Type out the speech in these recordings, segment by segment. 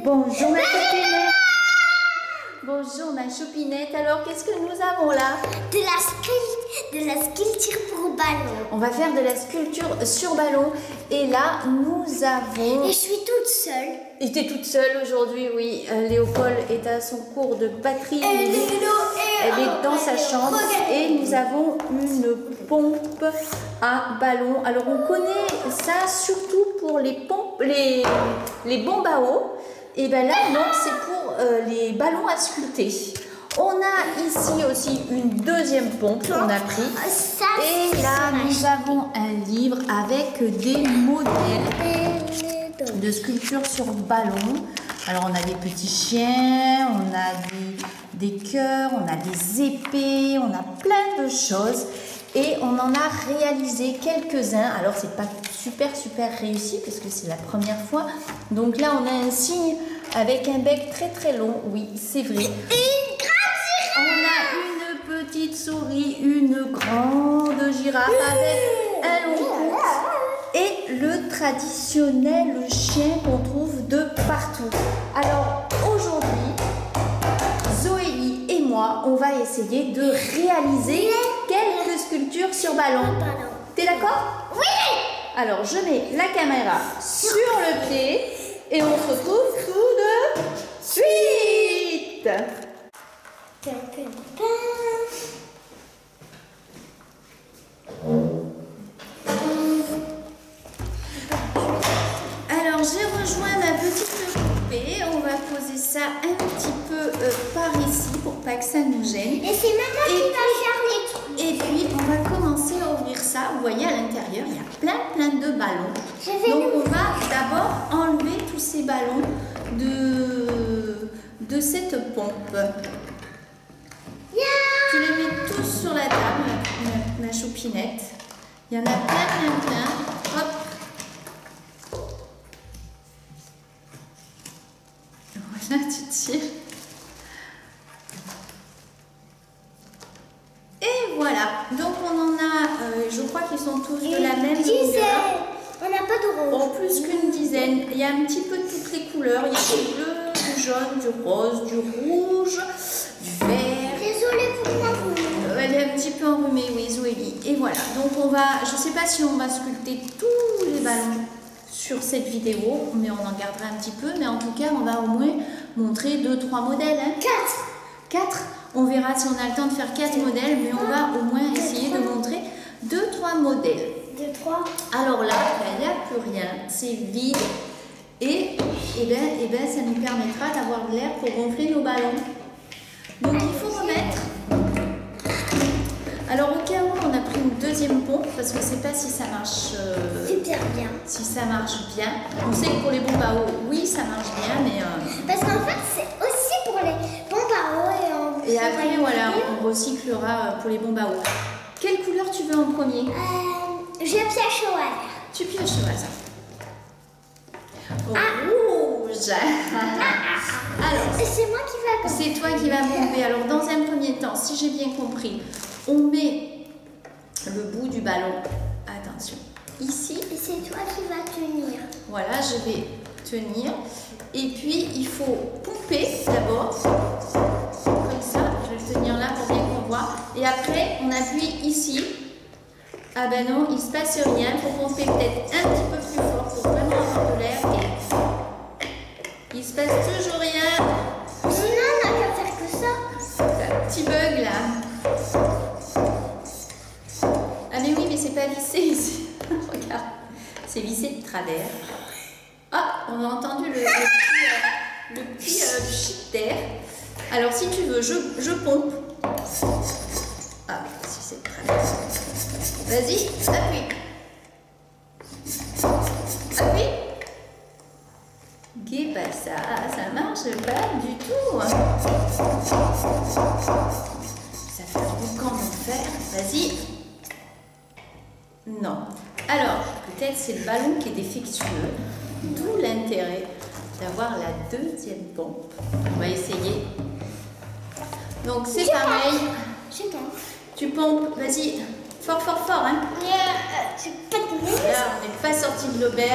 Bonjour ma choupinette. Bonjour ma choupinette. Alors qu'est-ce que nous avons là? De la sculpture pour ballon. On va faire de la sculpture sur ballon. Et là nous avons... Et je suis toute seule. Et t'es toute seule aujourd'hui, oui. Léopold est à son cours de batterie. Elle est dans sa chambre. Et nous avons une pompe à ballon. Alors on connaît ça surtout pour les pompes, les bombes à eau. Et bien là, non, c'est pour les ballons à sculpter. On a ici aussi une deuxième pompe qu'on a pris. Et là, nous avons un livre avec des modèles de sculpture sur ballon. Alors, on a des petits chiens, on a des cœurs, on a des épées, on a plein de choses. Et on en a réalisé quelques-uns. Alors, c'est pas super réussi parce que c'est la première fois. Donc là, on a un cygne avec un bec très long. Oui, c'est vrai. On a une petite souris, une grande girafe avec un long cou et le traditionnel chien qu'on trouve de partout. Alors aujourd'hui, Zoélie et moi, on va essayer de réaliser quelques sculptures sur ballon. T'es d'accord? Oui! Alors je mets la caméra sur le pied et on se retrouve tout de suite. Alors j'ai rejoint ma petite poupée, on va poser ça un petit peu par ici pour pas que ça nous gêne. Et c'est maman qui va faire les trucs. Et puis on va commencer à ouvrir ça. Vous voyez à l'intérieur il y a plein de ballons. Donc on va d'abord enlever tous ces ballons de cette pompe. Tu les mets tous sur la table, ma choupinette. Il y en a plein. Hop. Voilà, tu tires. Et voilà. Donc on en a, je crois qu'ils sont tous de la même longueur. On n'a pas de rose. Bon, plus qu'une dizaine. Il y a un petit peu de toutes les couleurs. Il y a du bleu, du jaune, du rose, du rouge, du vert. Désolée pour l'enrhumé. Elle est un petit peu enrhumée, oui, Zoélie. Et voilà. Donc on va, je ne sais pas si on va sculpter tous les ballons sur cette vidéo, mais on en gardera un petit peu. Mais en tout cas, on va au moins montrer 2-3 modèles. Hein. 4. On verra si on a le temps de faire 4 modèles, mais on va au moins essayer de montrer 2-3 modèles. 3. Alors là, il n'y a plus rien, c'est vide et ben, ça nous permettra d'avoir de l'air pour gonfler nos ballons. Donc il faut remettre. Alors au cas où on a pris une deuxième pompe parce que je ne sais pas si ça marche super bien. Si ça marche bien. On sait que pour les bombes à eau, oui ça marche bien, mais parce qu'en fait c'est aussi pour les bombes à eau et après voilà, on recyclera pour les bombes à eau. Quelle couleur tu veux en premier? Je pioche au hasard. Tu pioches au hasard. Rouge. Alors, c'est moi qui vais commencer. C'est toi qui vas bomber. Alors, dans un premier temps, si j'ai bien compris, on met le bout du ballon. Attention, ici. Et c'est toi qui vas tenir. Voilà, je vais tenir. Et puis, il faut pomper d'abord. Comme ça. Je vais le tenir là pour bien qu'on voit. Et après, on appuie ici. Ah ben non, il ne se passe rien. Il faut pomper peut-être un petit peu plus fort pour vraiment avoir de l'air. Et il ne se passe toujours rien. Non, on n'a qu'à faire que ça. C'est un petit bug là. Ah mais oui, mais c'est pas lissé ici. Regarde, c'est lissé de travers. Ah, on a entendu le petit pchit d'air. Alors si tu veux, je pompe. Ah, si c'est de travers. Vas-y, appuie. Appuie. Qu'est-ce que ça marche pas du tout. Ça fait un boucan d'enfer. Vas-y. Non. Alors, peut-être c'est le ballon qui est défectueux. D'où l'intérêt d'avoir la deuxième pompe. On va essayer. Donc c'est pareil. Je pompe. Tu pompes. Vas-y. Fort, hein. Je peux te Là, on n'est pas sorti de l'auberge.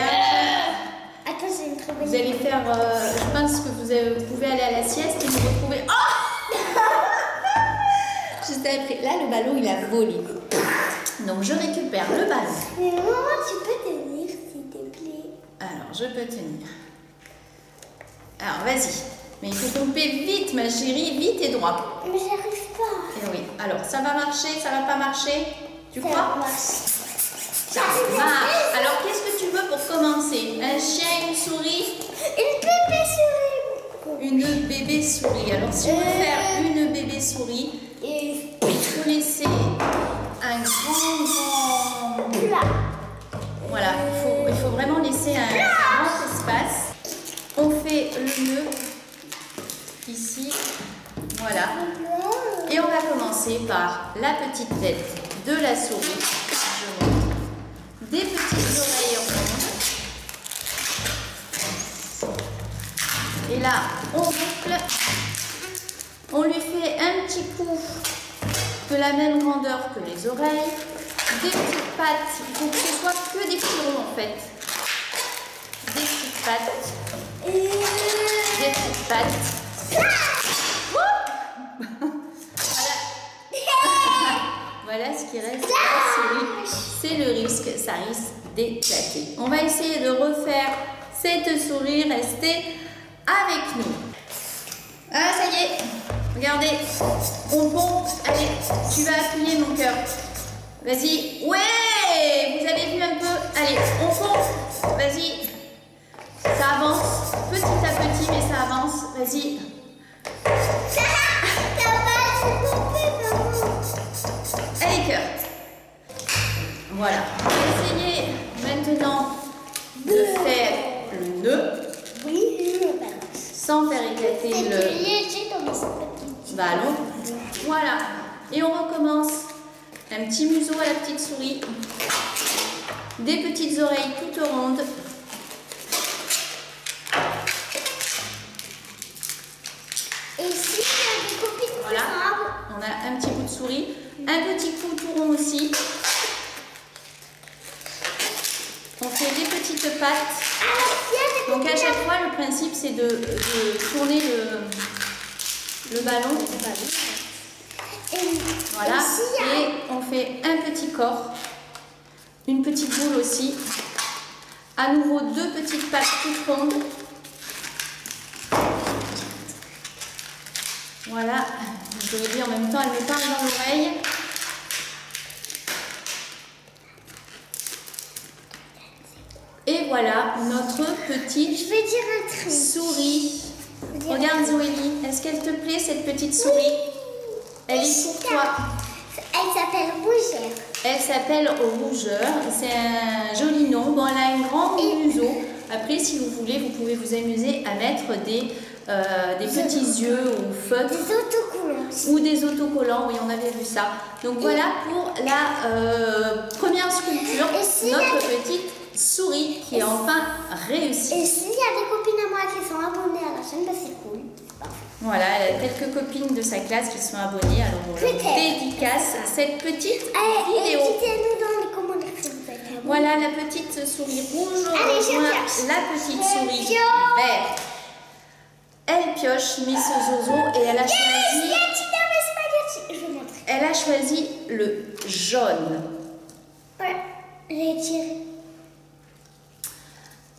Attends. Attends, c'est une très bonne Vous allez faire, je pense que vous pouvez aller à la sieste et vous retrouver. Oh Juste après, là le ballon il a volé. Donc je récupère le ballon. Mais maman, tu peux tenir s'il te plaît. Alors je peux tenir. Alors vas-y. Mais il faut tomber vite ma chérie, vite et droit. Mais j'arrive pas. Et oui. Alors ça va marcher, ça va pas marcher? Tu crois? Ça marche. Alors qu'est-ce que tu veux pour commencer? Un chien, une souris? Une bébé souris. Une bébé souris. Alors si on veut faire une bébé souris, il faut laisser un grand... Plat. Voilà, il faut vraiment laisser un grand espace. On fait le nœud ici. Voilà. Et on va commencer par la petite tête de la souris. Je montre. Des petites oreilles rondes. Et là, on boucle. On lui fait un petit coup de la même grandeur que les oreilles. Des petites pattes. Il faut que ce soit que des petits ronds en fait. Des petites pattes. Des petites pattes. Voilà ce qui reste de la souris. C'est le risque, ça risque d'éclater. On va essayer de refaire cette souris. Restez avec nous. Ah, ça y est. Regardez. On pompe. Allez, tu vas appuyer mon cœur. Vas-y. Ouais! Vous avez vu un peu? Allez, on pompe. Vas-y. Ça avance. Petit à petit, mais ça avance. Vas-y. Allez, cœur. Voilà. On va essayer maintenant de faire le nœud. Oui, je me balance. Sans faire éclater le ballon. Voilà. Et on recommence. Un petit museau à la petite souris. Des petites oreilles toutes rondes. Et ici, il y a des copines. Voilà. On a un petit bout de souris. Un petit coup tout rond aussi. On fait des petites pattes. Donc à chaque fois, le principe, c'est de tourner le ballon. Voilà. Et on fait un petit corps. Une petite boule aussi. À nouveau, deux petites pattes toutes rondes. Voilà. Je le dis en même temps, elle me parle dans l'oreille. Et voilà notre petite souris. Regarde Zoélie, est-ce qu'elle te plaît cette petite souris? Elle est pour toi. Elle s'appelle Rougeur. Elle s'appelle Rougeur. C'est un joli nom. Bon, elle a un grand museau. Après, si vous voulez, vous pouvez vous amuser à mettre des petits yeux ou feutres. Des autocollants. Ou des autocollants, oui, on avait vu ça. Donc voilà pour la première sculpture, notre petite souris qui est enfin réussie. Et s'il y a des copines à moi qui sont abonnées à la chaîne, bah c'est cool. Voilà, elle a quelques copines de sa classe qui sont abonnées. Alors on leur dédicace cette petite vidéo. Dites-nous dans les commentaires si vous êtes abonnés. Voilà la petite souris rouge rejoint la petite souris verte. Elle pioche Miss Zozo et elle a choisi. Je vais montrer. Elle a choisi le jaune. Voilà, j'ai tiré.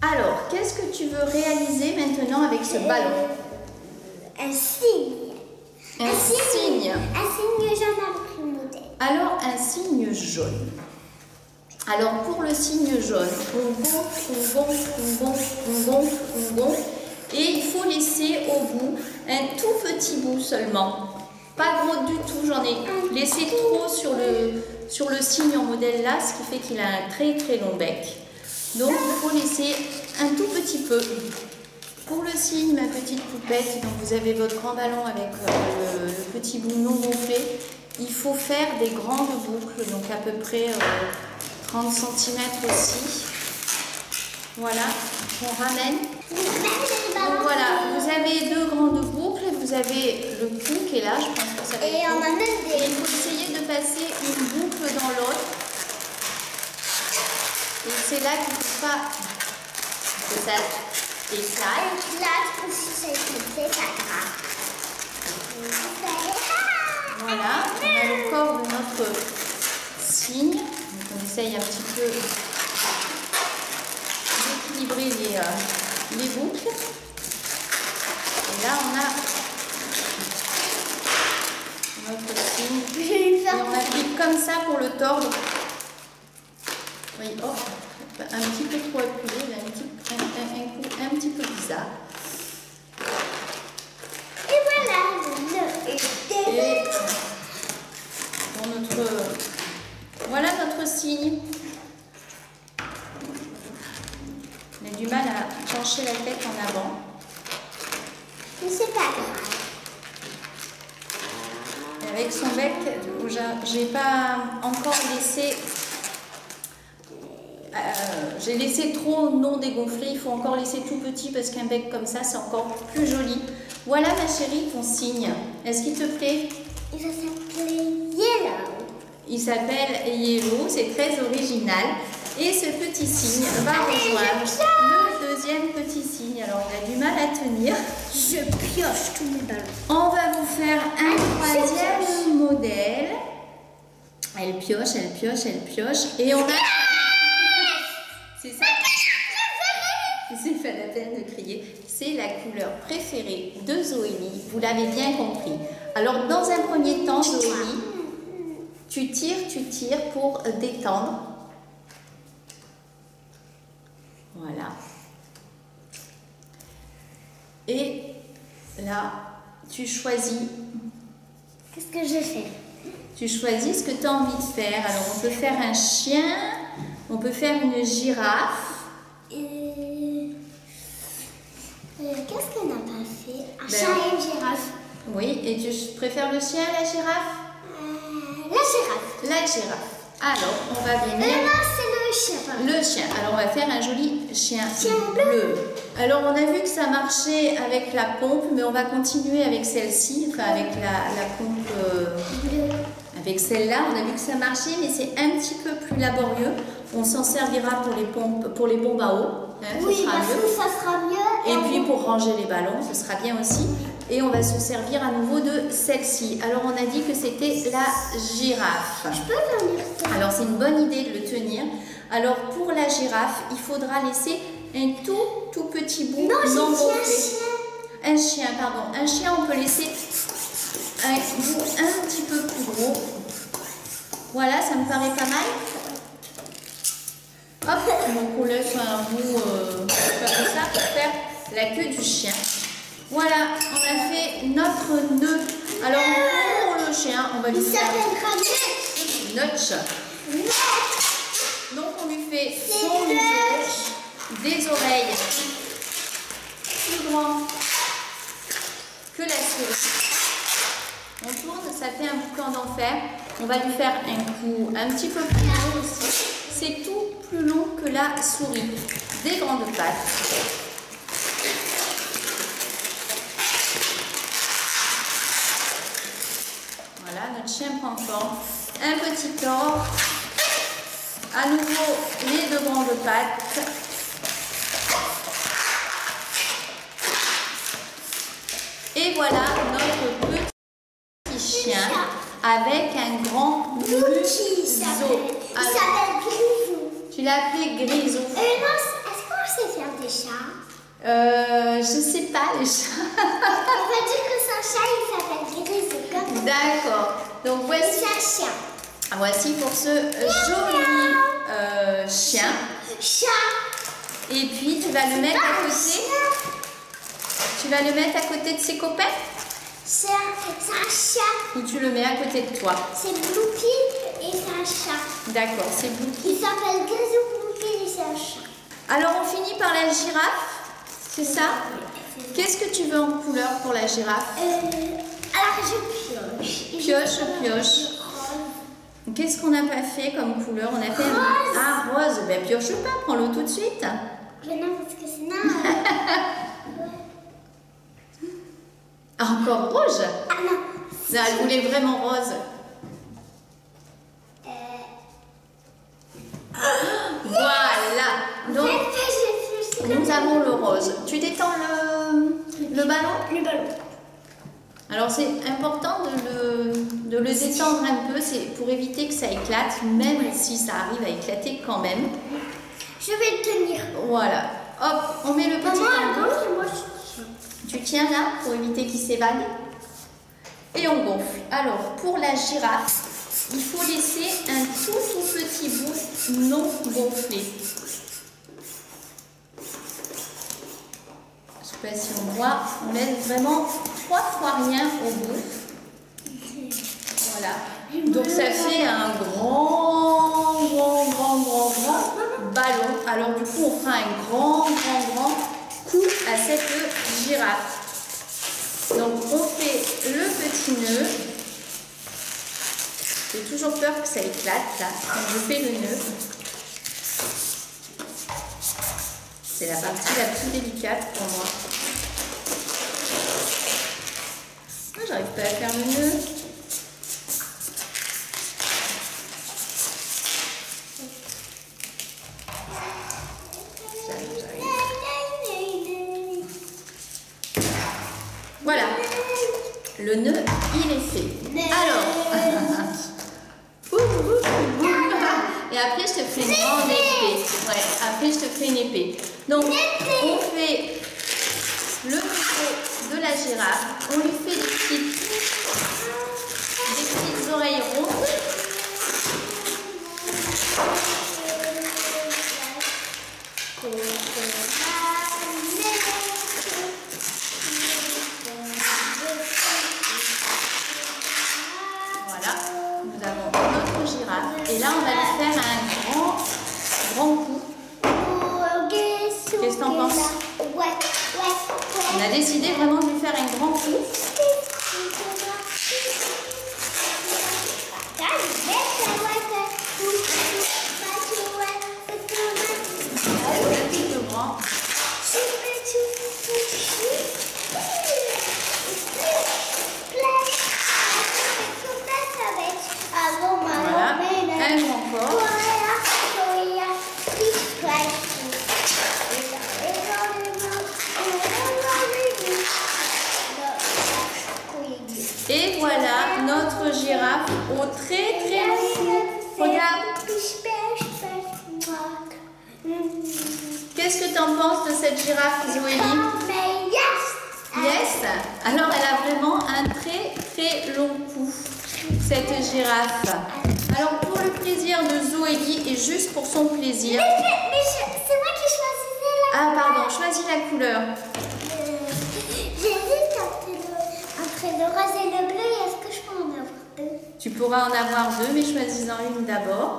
Alors, qu'est-ce que tu veux réaliser maintenant avec ce ballon? Un signe. Un signe. Un signe jaune avec le modèle. Alors, un signe jaune. Alors, pour le signe jaune, on gonfle, on gonfle, on gonfle, on gonfle, on gonfle. Et il faut laisser au bout un tout petit bout seulement. Pas gros du tout, j'en ai laissé trop sur le signe en modèle là, ce qui fait qu'il a un très très long bec. Donc il faut laisser un tout petit peu. Pour le signe, ma petite poupette, donc vous avez votre grand ballon avec le petit bout non gonflé. Il faut faire des grandes boucles, donc à peu près 30 cm aussi. Voilà, on ramène. Donc voilà, vous avez deux grandes boucles, vous avez le cou qui est là, je pense que ça va être. Et on a même des. Et il faut essayer de passer une boucle dans l'autre. Et c'est là qu'il ne faut pas que ça éclate. C'est pas grave. Voilà, on a le corps de notre cygne. Donc on essaye un petit peu d'équilibrer les boucles. Et là on a notre cygne. Et on applique comme ça pour le tordre. Oui, oh, un petit peu trop appuyé, un coup un petit peu bizarre. Et voilà, voilà notre cygne. On a du mal à pencher la tête en avant. Mais c'est pas grave. Et avec son bec, j'ai pas encore laissé. J'ai laissé trop non dégonflé. Il faut encore laisser tout petit parce qu'un bec comme ça, c'est encore plus joli. Voilà ma chérie, ton cygne. Est-ce qu'il te plaît? Il va s'appeler Yellow. Il s'appelle Yellow, c'est très original. Et ce petit cygne va rejoindre le deuxième petit cygne. Alors il a du mal à tenir. Je pioche tous mes ballons. On va vous faire un troisième modèle. Elle pioche, elle pioche, elle pioche. Et on a... C'est ça. C'est pas la peine de crier. C'est la couleur préférée de Zoélie. Vous l'avez bien compris. Alors dans un premier temps, Zoélie, tu tires pour détendre. Voilà. Et là, tu choisis. Qu'est-ce que je fais? Tu choisis ce que tu as envie de faire. Alors, on peut faire un chien, on peut faire une girafe. Qu'est-ce qu'on n'a pas fait? Un Ben, chien et une girafe. Oui, et tu préfères le chien à la girafe? La girafe. La girafe. Alors, on va venir... non, c'est le chien. Pardon. Le chien. Alors, on va faire un joli chien Chien bleu. Alors, on a vu que ça marchait avec la pompe, mais on va continuer avec celle-ci, enfin avec la pompe... Avec celle-là, on a vu que ça marchait, mais c'est un petit peu plus laborieux. On s'en servira pour les bombes à eau. Hein, Oui, parce que ça sera mieux. Et puis pour ranger les ballons, ce sera bien aussi. Et on va se servir à nouveau de celle-ci. Alors on a dit que c'était la girafe. Je peux tenir ça? Alors c'est une bonne idée de le tenir. Alors pour la girafe, il faudra laisser un tout petit bout non gonflé. Un chien, pardon. Un chien, on peut laisser un bout un petit peu plus gros. Voilà, ça me paraît pas mal. Hop, donc on laisse un bout comme ça pour faire la queue du chien. Voilà, on a fait notre nœud. Alors pour le chien, on va lui faire notch. Donc on lui fait son museau, des oreilles plus grandes que la souris. On tourne, ça fait un boucan d'enfer. On va lui faire un cou un petit peu plus long aussi. C'est tout plus long que la souris. Des grandes pattes. Voilà, notre chien prend forme. Un petit corps. À nouveau, les deux grandes pattes. Et voilà notre petit chien avec un grand museau. Il s'appelle Grisou. Tu l'as appelé Grisou. Non, est-ce qu'on sait faire des chats? Je sais pas les chats. On va dire que c'est un chat, il s'appelle Grisou. D'accord. Donc voici. C'est un chien. Voici pour ce joli chien. Chat. Et puis tu vas le mettre à côté. Tu vas le mettre à côté de ses copains. C'est un chat. Ou tu le mets à côté de toi. C'est Bloopy et c'est un chat. D'accord, c'est Bloopy. Il s'appelle Grisou, Bloopy et c'est un chat. Alors on finit par la girafe, c'est ça? Qu'est-ce que tu veux en couleur pour la girafe? Alors je pioche. Pioche. Qu'est-ce qu'on n'a pas fait comme couleur? On a fait rose. Ah, rose. Ben pioche pas, prends-le tout de suite. Mais non, parce que sinon... Encore rouge? Ah non. Non, elle voulait vraiment rose. Voilà. Donc, nous avons Le ballon? Le ballon. Alors c'est important de le détendre un peu, c'est pour éviter que ça éclate, même si ça arrive à éclater quand même. Je vais le tenir. Voilà. Hop, on met le petit Maman, ballon. moi je tiens. Tu tiens là pour éviter qu'il s'évade. Et on gonfle. Alors pour la girafe, il faut laisser un tout petit bout non gonflé. Je ne sais pas si on voit, on laisse vraiment 3 fois rien au bout. Voilà. Donc ça fait un grand ballon. Alors du coup, on fera un grand coup à cette girafe. Donc on fait le petit nœud. J'ai toujours peur que ça éclate là. Donc je fais le nœud. C'est la partie la plus délicate pour moi. J'arrive pas à faire le nœud. Voilà. Le nœud, il est fait. Alors. Et après, je te fais une grande épée. Ouais, après, je te fais une épée. Donc, on fait le museau de la girafe. On lui fait des petites oreilles rondes. Voilà, nous avons notre girafe. Et là, on va lui faire un grand coup. Qu'est-ce que t'en penses? On a décidé vraiment de lui faire un grand coup. Voilà, un grand corps. Et voilà notre girafe au très long cou. Regarde. Qu'est-ce que tu en penses de cette girafe, Zoélie? Yes. Alors elle a vraiment un très long cou, cette girafe. Alors pour le plaisir de Zoélie et juste pour son plaisir. Mais c'est moi qui choisissais la Ah pardon, choisis la couleur. J'hésite entre le rose et le bleu. Est-ce que je peux en avoir deux? Tu pourras en avoir deux, mais choisis-en une d'abord.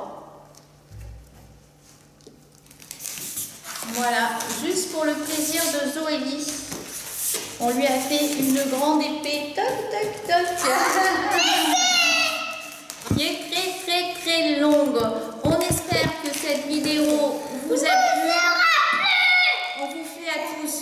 Voilà, juste pour le plaisir de Zoélie. On lui a fait une grande épée, qui est très longue. On espère que cette vidéo vous a plu. On vous fait à tous